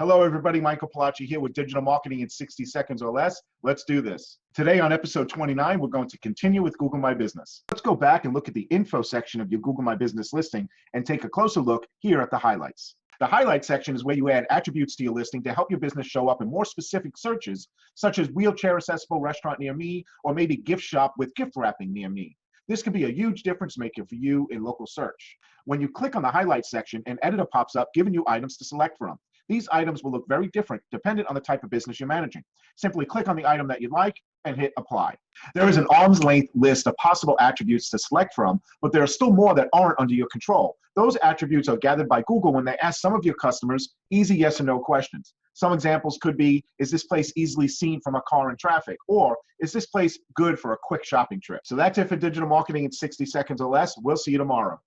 Hello, everybody. Michael Palacci here with Digital Marketing in 60 Seconds or Less. Let's do this. Today on episode 29, we're going to continue with Google My Business. Let's go back and look at the info section of your Google My Business listing and take a closer look here at the highlights. The highlight section is where you add attributes to your listing to help your business show up in more specific searches, such as wheelchair accessible restaurant near me, or maybe gift shop with gift wrapping near me. This can be a huge difference maker for you in local search. When you click on the highlight section, an editor pops up giving you items to select from. These items will look very different dependent on the type of business you're managing. Simply click on the item that you like and hit apply. There is an arm's length list of possible attributes to select from, but there are still more that aren't under your control. Those attributes are gathered by Google when they ask some of your customers easy yes or no questions. Some examples could be, is this place easily seen from a car in traffic? Or is this place good for a quick shopping trip? So that's it for Digital Marketing in 60 Seconds or Less. We'll see you tomorrow.